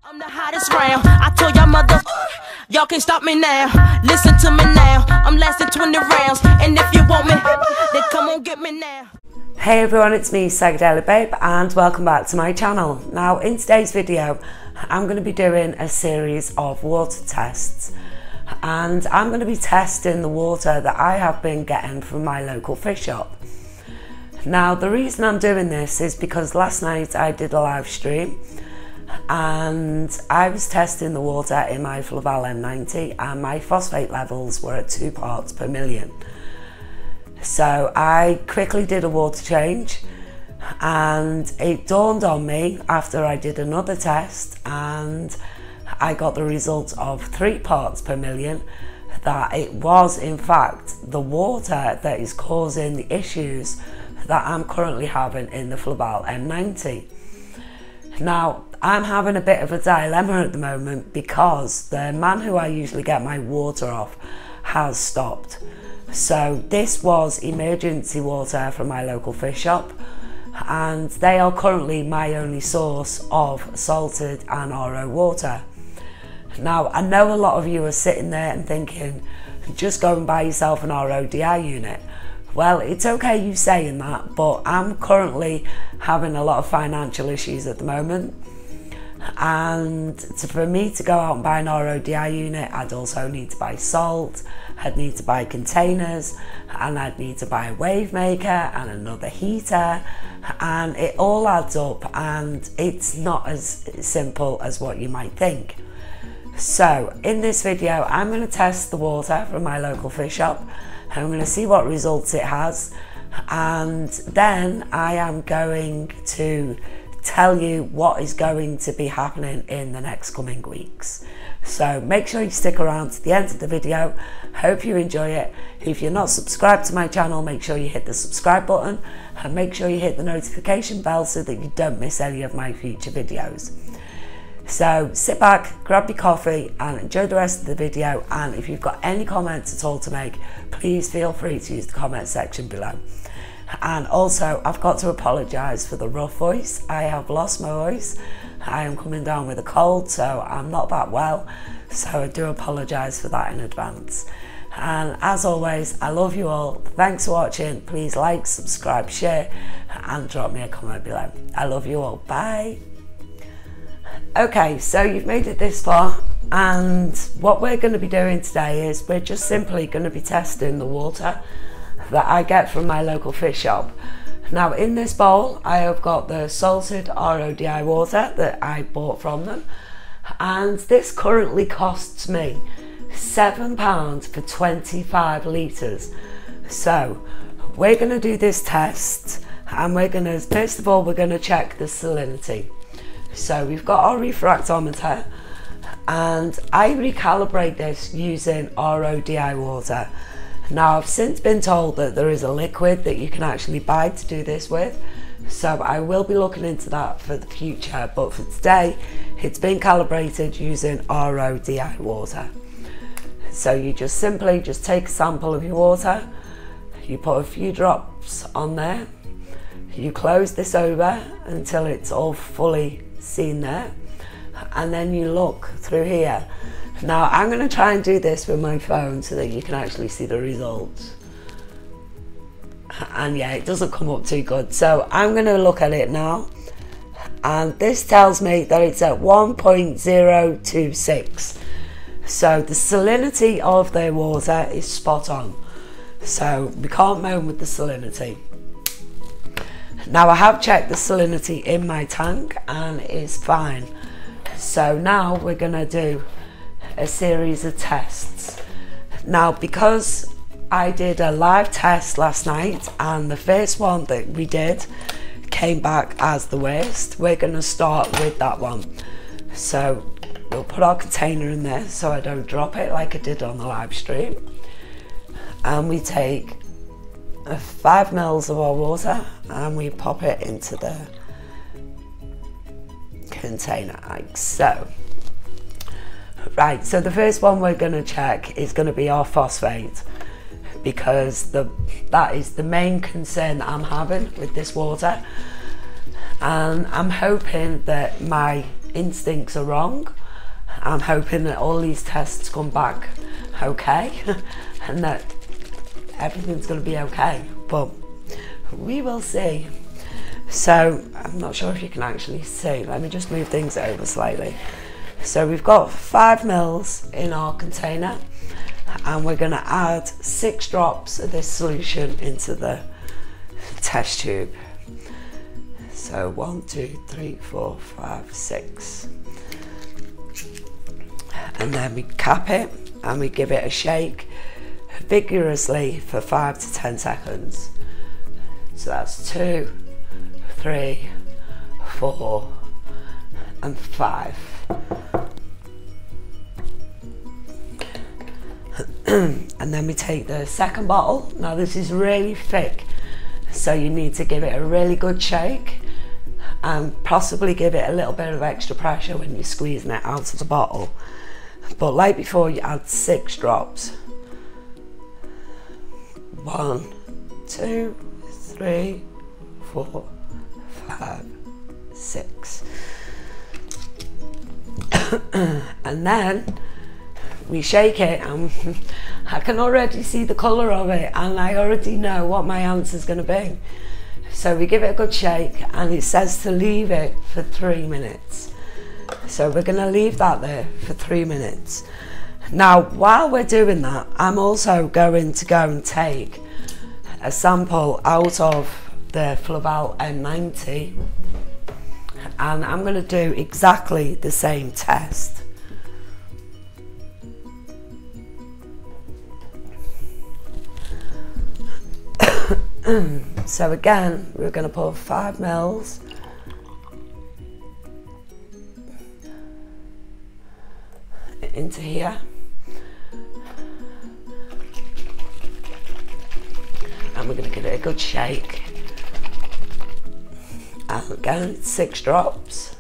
I'm the hottest round. I told y'all mother, y'all can't stop me now. Listen to me now. I'm lasting 20 rounds. And if you want me, then come on get me now. Hey everyone, it's me, Psychedelic Babe, and welcome back to my channel. Now in today's video, I'm going to be doing a series of water tests. And I'm going to be testing the water that I have been getting from my local fish shop. Now the reason I'm doing this is because last night I did a live stream and I was testing the water in my Flaval M90 and my phosphate levels were at 2 parts per million. So I quickly did a water change and it dawned on me after I did another test and I got the result of 3 parts per million that it was in fact the water that is causing the issues that I'm currently having in the Flaval M90. Now I'm having a bit of a dilemma at the moment because the man who I usually get my water off has stopped. So this was emergency water from my local fish shop and they are currently my only source of salted and RO water. Now I know a lot of you are sitting there and thinking, just go and buy yourself an RODI unit. Well, it's okay you saying that, but I'm currently having a lot of financial issues at the moment. And for me to go out and buy an RODI unit, I'd also need to buy salt, I'd need to buy containers, and I'd need to buy a wave maker and another heater, and it all adds up and it's not as simple as what you might think. So in this video, I'm going to test the water from my local fish shop. I'm going to see what results it has, and then I am going to tell you what is going to be happening in the next coming weeks. So make sure you stick around to the end of the video. Hope you enjoy it. If you're not subscribed to my channel, make sure you hit the subscribe button and make sure you hit the notification bell so that you don't miss any of my future videos. So sit back, grab your coffee and enjoy the rest of the video, and if you've got any comments at all to make, please feel free to use the comment section below. And also I've got to apologise for the rough voice. I have lost my voice. I am coming down with a cold, so I'm not that well, so I do apologise for that in advance. And as always, I love you all. Thanks for watching. Please like, subscribe, share and drop me a comment below. I love you all. Bye. Okay, so you've made it this far, and what we're going to be doing today is we're just simply going to be testing the water that I get from my local fish shop. Now in this bowl I have got the salted RODI water that I bought from them, and this currently costs me £7 for 25 litres. So we're going to do this test and we're going to, first of all, we're going to check the salinity. So we've got our refractometer and I recalibrate this using RODI water. Now I've since been told that there is a liquid that you can actually buy to do this with, so I will be looking into that for the future, but for today it's been calibrated using RODI water. So you just simply take a sample of your water, you put a few drops on there, you close this over until it's all fully seen there, and then you look through here. Now I'm going to try and do this with my phone so that you can actually see the results, and yeah, it doesn't come up too good. So I'm going to look at it now, and this tells me that it's at 1.026. so the salinity of their water is spot on, so we can't moan with the salinity. Now I have checked the salinity in my tank and it is fine. So now we're going to do a series of tests. Now because I did a live test last night and the first one that we did came back as the worst, we're going to start with that one. So we'll put our container in there so I don't drop it like I did on the live stream, and we take 5 mils of our water and we pop it into the container like so. Right, so the first one we're going to check is going to be our phosphate, because that is the main concern that I'm having with this water, and I'm hoping that my instincts are wrong. I'm hoping that all these tests come back okay and that everything's going to be okay, but we will see. So I'm not sure if you can actually see. Let me just move things over slightly. So we've got 5 mils in our container, and we're going to add 6 drops of this solution into the test tube. So 1, 2, 3, 4, 5, 6. And then we cap it and we give it a shake vigorously for 5 to 10 seconds. So that's 2, 3, 4, and 5. And then we take the second bottle. Now this is really thick, so you need to give it a really good shake and possibly give it a little bit of extra pressure when you're squeezing it out of the bottle. But like before, you add 6 drops. 1, 2, 3, 4, 5, 6. And then we shake it, and I can already see the colour of it, and I already know what my answer is going to be. So we give it a good shake, and it says to leave it for 3 minutes. So we're going to leave that there for 3 minutes. Now, while we're doing that, I'm also going to go and take a sample out of the Flaval M90, and I'm going to do exactly the same test. So again, we're going to put 5 mils into here, and we're going to give it a good shake, and again 6 drops.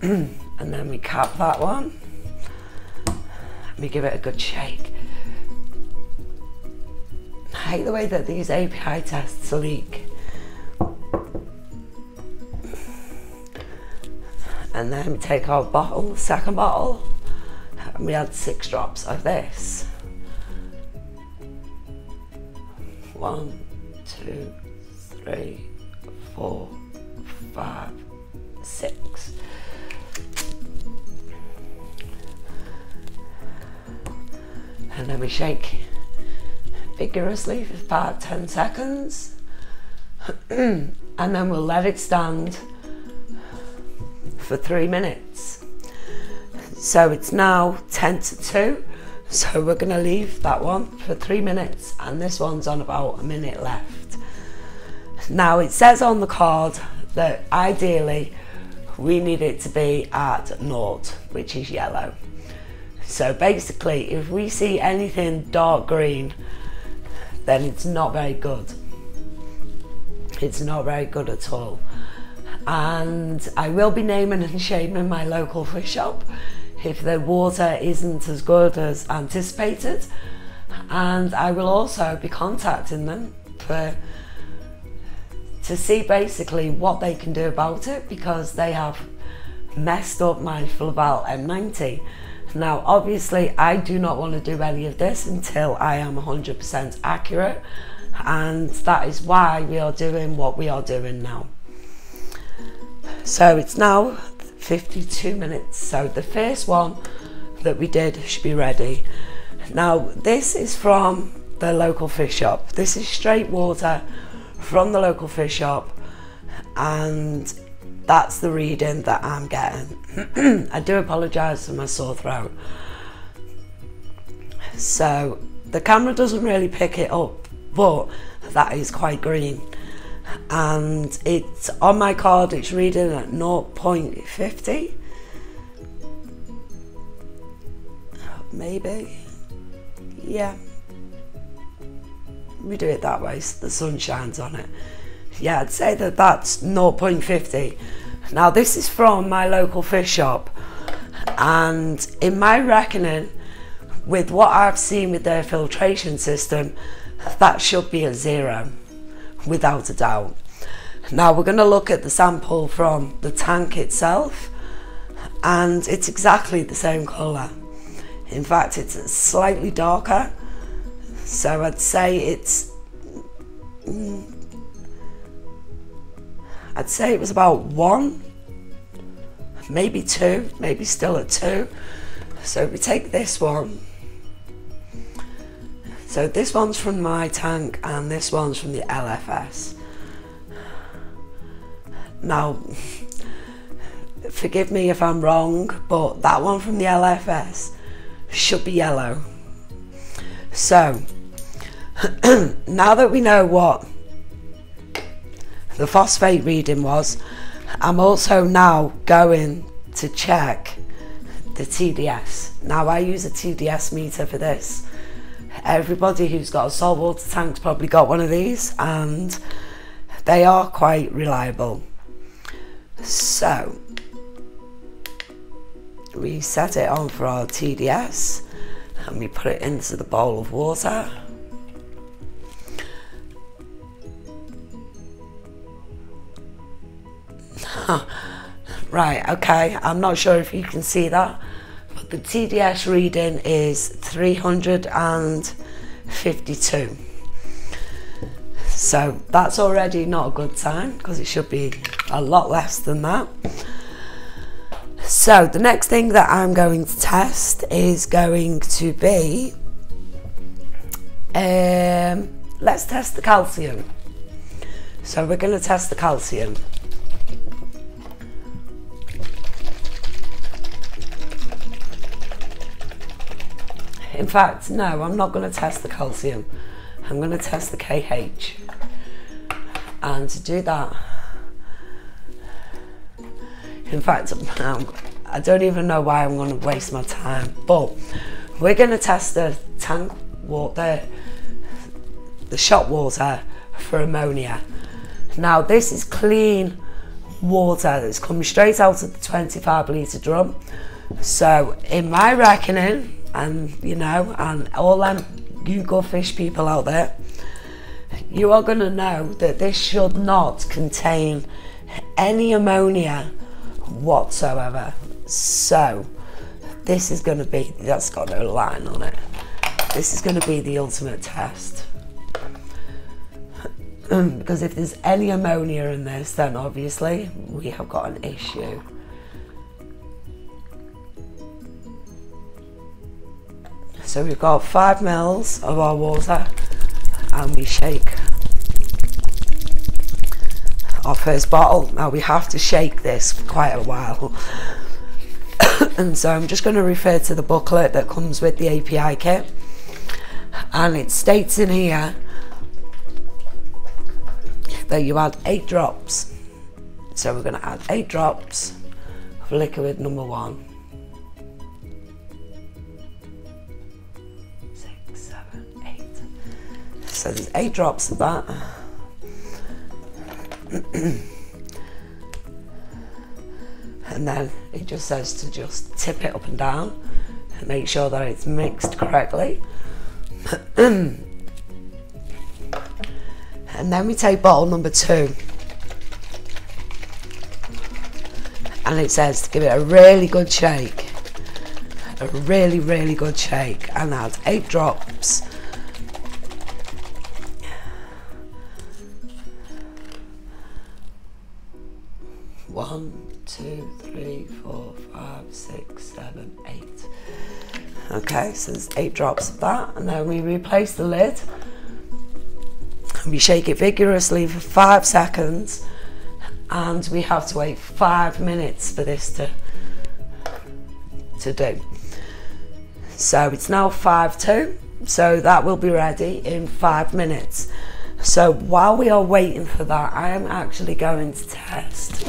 6. And then we cap that one, and we give it a good shake. I hate the way that these API tests leak. And then we take our bottle, second bottle, and we add 6 drops of this. 1, 2, 3, 4, 5, 6. And then we shake vigorously for about 10 seconds. And then we'll let it stand for 3 minutes. So it's now 10 to 2. So we're going to leave that one for 3 minutes, and this one's on about a minute left. Now it says on the card that ideally we need it to be at 0, which is yellow. So basically, if we see anything dark green, then it's not very good. It's not very good at all. And I will be naming and shaming my local fish shop if the water isn't as good as anticipated. And I will also be contacting them to see basically what they can do about it, because they have messed up my Flaval M90. Now obviously I do not want to do any of this until I am 100% accurate, and that is why we are doing what we are doing now. So it's now 52 minutes, so the first one that we did should be ready. Now this is from the local fish shop. This is straight water from the local fish shop, and that's the reading that I'm getting. I do apologise for my sore throat. So the camera doesn't really pick it up, but that is quite green. And it's on my card, it's reading at 0.50. Maybe. Yeah. We do it that way so the sun shines on it. Yeah, I'd say that that's 0.50. Now this is from my local fish shop, and in my reckoning, with what I've seen with their filtration system, that should be a 0 without a doubt. Now we're going to look at the sample from the tank itself, and it's exactly the same colour. In fact, it's slightly darker, so I'd say it was about 1, maybe 2, maybe still at 2. So we take this one. So this one's from my tank and this one's from the LFS. Now, forgive me if I'm wrong, but that one from the LFS should be yellow. So, now that we know what the phosphate reading was, I'm also now going to check the TDS. Now I use a TDS meter for this. Everybody who's got a saltwater tank's probably got one of these, and they are quite reliable. So we set it on for our TDS and we put it into the bowl of water. Right, okay, I'm not sure if you can see that, but the TDS reading is 352. So that's already not a good sign, because it should be a lot less than that. So the next thing that I'm going to test is going to be, let's test the calcium. So we're going to test the calcium. In fact, no, I'm not going to test the calcium. I'm going to test the KH. And to do that, in fact, I don't even know why I'm going to waste my time, but we're going to test the tank water, the shot water for ammonia. Now this is clean water that's coming straight out of the 25 litre drum. So in my reckoning, and you know, and all them you go fish people out there, you are going to know that this should not contain any ammonia whatsoever. So this is going to be, that's got no line on it, this is going to be the ultimate test. Because if there's any ammonia in this, then obviously we have got an issue. So we've got 5 mils of our water, and we shake our first bottle. Now we have to shake this for quite a while. And so I'm just going to refer to the booklet that comes with the API kit, and it states in here that you add 8 drops. So we're going to add 8 drops of liquid number 1. 6, 7, 8. So there's 8 drops of that. And then it just says to just tip it up and down and make sure that it's mixed correctly. And then we take bottle number 2, and it says to give it a really good shake, a really good shake, and add 8 drops. One, 2, 3, 4, 5, 6, 7, 8. Okay, so there's 8 drops of that, and then we replace the lid. We shake it vigorously for 5 seconds, and we have to wait 5 minutes for this to do. So it's now 5:02, so that will be ready in 5 minutes. So while we are waiting for that, I am actually going to test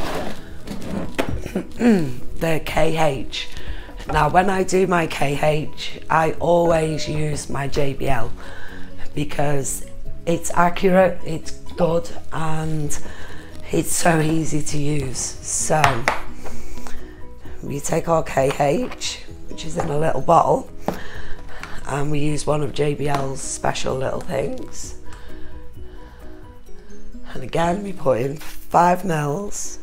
the KH. Now when I do my KH, I always use my JBL because it's accurate, it's good, and it's so easy to use. So we take our KH, which is in a little bottle, and we use one of JBL's special little things. And again, we put in 5 mils.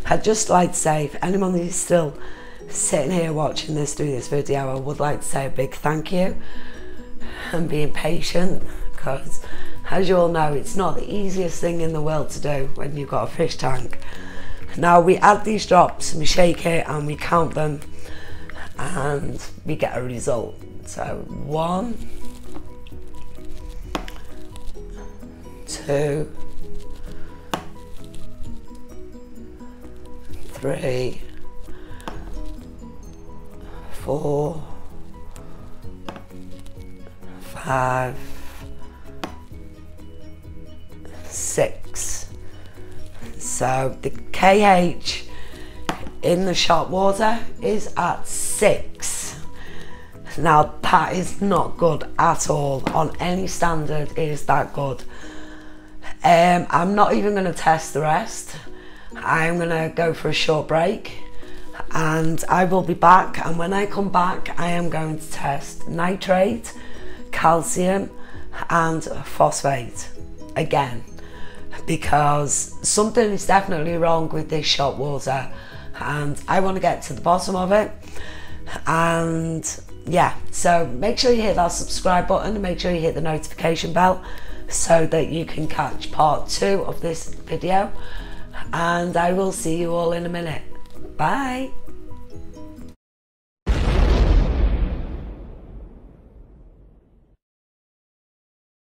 I'd just like to say, if anyone is still sitting here watching this, do this video, I would like to say a big thank you and being patient, because as you all know, it's not the easiest thing in the world to do when you've got a fish tank. Now we add these drops and we shake it and we count them and we get a result. So 1, 2, 3, 4, 5, 6. So the KH in the shot water is at 6. Now that is not good at all. On any standard it is that good. I'm not even going to test the rest. I'm going to go for a short break and I will be back, and when I come back I am going to test nitrate, calcium and phosphate again, because something is definitely wrong with this shot water and I want to get to the bottom of it. And yeah, so make sure you hit that subscribe button and make sure you hit the notification bell so that you can catch part 2 of this video, and I will see you all in a minute. Bye.